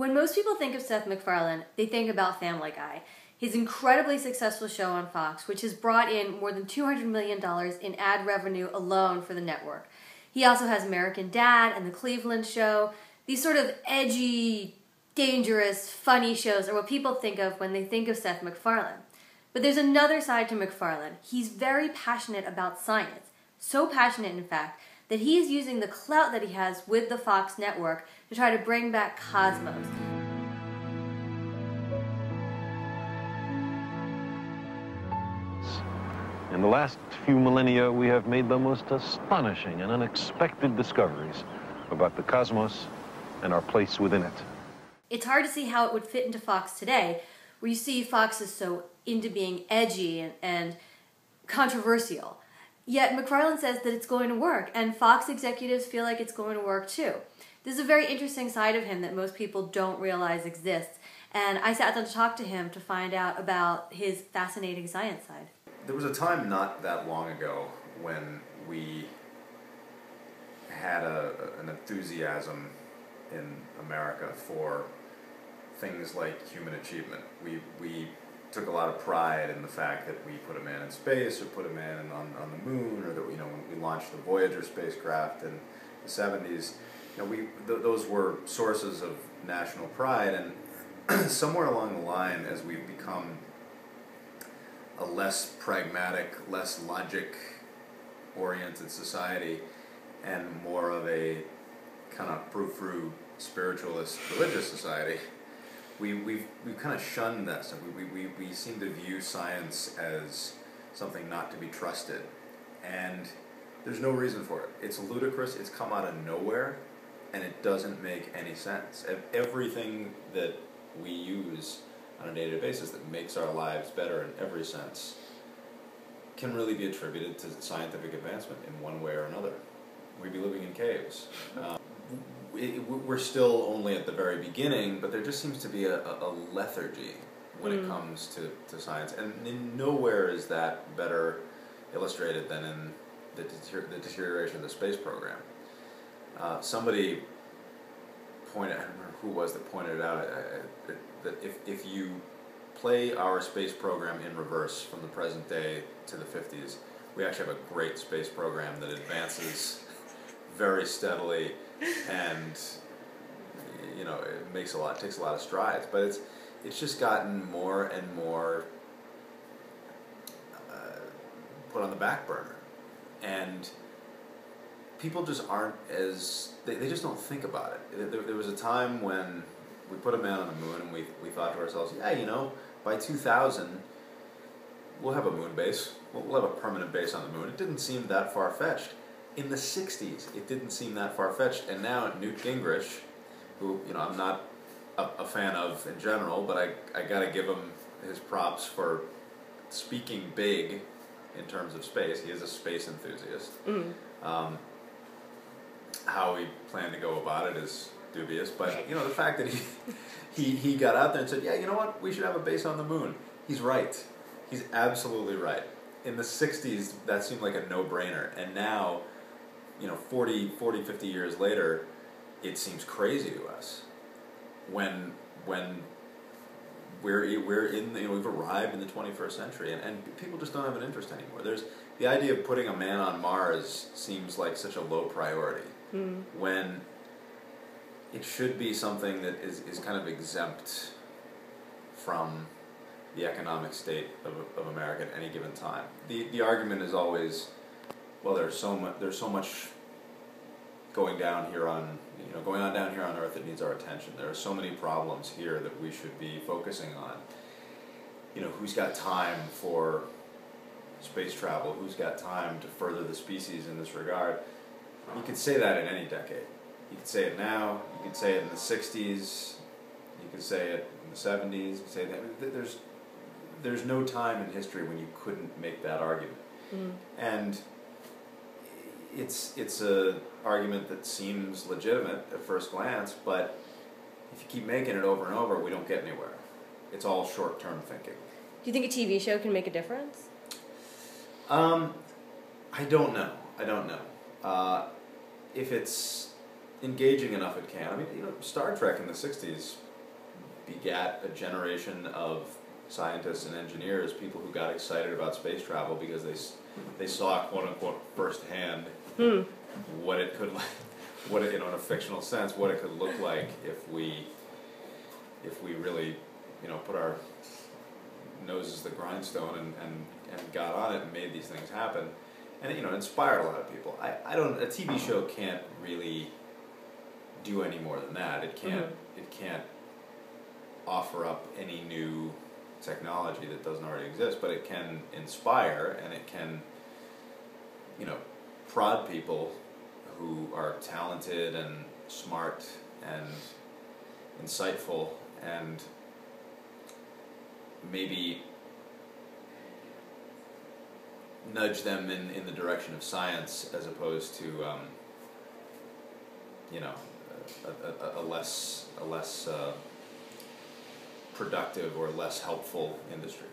When most people think of Seth MacFarlane, they think about Family Guy, his incredibly successful show on Fox, which has brought in more than $200 million in ad revenue alone for the network. He also has American Dad and The Cleveland Show. These sort of edgy, dangerous, funny shows are what people think of when they think of Seth MacFarlane. But there's another side to MacFarlane. He's very passionate about science. So passionate, in fact, that he is using the clout that he has with the Fox network to try to bring back Cosmos. In the last few millennia, we have made the most astonishing and unexpected discoveries about the cosmos and our place within it. It's hard to see how it would fit into Fox today, where you see Fox is so into being edgy and controversial. Yet MacFarlane says that it's going to work, and Fox executives feel like it's going to work too. This is a very interesting side of him that most people don't realize exists, and I sat down to talk to him to find out about his fascinating science side. There was a time not that long ago when we had an enthusiasm in America for things like human achievement. We took a lot of pride in the fact that we put a man in space or put a man on the moon, or that when we launched the Voyager spacecraft in the 70s. Those were sources of national pride, and somewhere along the line, as we've become a less pragmatic, less logic-oriented society, and more of a kind of frou-frou spiritualist religious society, we've kind of shunned that stuff. We seem to view science as something not to be trusted, and there's no reason for it. It's ludicrous, it's come out of nowhere, and it doesn't make any sense. Everything that we use on a day-to-day basis that makes our lives better in every sense can really be attributed to scientific advancement in one way or another. We'd be living in caves. We're still only at the very beginning, but there just seems to be a lethargy when it comes to science, and nowhere is that better illustrated than in the deterioration of the space program. Somebody pointed, I don't remember who it was that pointed it out, that if you play our space program in reverse from the present day to the 50s, we actually have a great space program that advances very steadily, and it takes a lot of strides, but it's just gotten more and more put on the back burner, and people just aren't they just don't think about it. There was a time when we put a man on the moon, and we thought to ourselves, yeah, by 2000 we'll have a moon base, we'll have a permanent base on the moon. It didn't seem that far-fetched. In the 60s, it didn't seem that far-fetched, and now Newt Gingrich, who I'm not a fan of in general, but I got to give him his props for speaking big in terms of space. He is a space enthusiast. How he planned to go about it is dubious, but the fact that he got out there and said, yeah, you know what, we should have a base on the moon. He's right. He's absolutely right. In the 60s, that seemed like a no-brainer, and now, 40, 50 years later, it seems crazy to us when we've arrived in the 21st century, and people just don't have an interest anymore. There's the idea of putting a man on Mars seems like such a low priority, when it should be something that is kind of exempt from the economic state of America at any given time. The argument is always, well, there's so much going on down here on Earth that needs our attention. There are so many problems here that we should be focusing on. Who's got time for space travel? Who's got time to further the species in this regard? You could say that in any decade. You could say it now. You could say it in the 60s. You could say it in the 70s. You could say that. There's no time in history when you couldn't make that argument. And it's a argument that seems legitimate at first glance, but if you keep making it over and over, we don't get anywhere. It's all short-term thinking. Do you think a TV show can make a difference? I don't know. If it's engaging enough, it can. Star Trek in the 60s begat a generation of scientists and engineers, people who got excited about space travel because they saw, quote unquote, firsthand what it could, what it, in a fictional sense, what it could look like if we really, put our noses to the grindstone and got on it and made these things happen, and it inspired a lot of people. A TV show can't really do any more than that. It can't offer up any new technology that doesn't already exist, but it can inspire, and it can prod people who are talented and smart and insightful, and maybe nudge them in the direction of science as opposed to a less productive or less helpful industry.